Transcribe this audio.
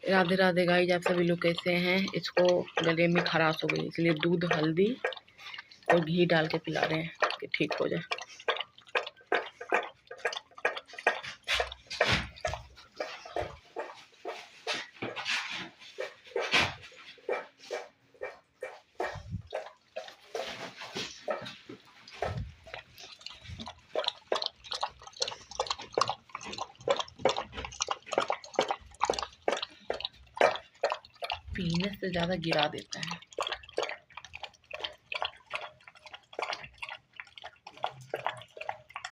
Radhe Radhe guys, आप सभी लोग कैसे हैं। इसको गले में खराश हो गई, इसलिए दूध, हल्दी और घी डाल के पिला रहे हैं कि ठीक हो जाए। पीने से ज़्यादा गिरा देता है।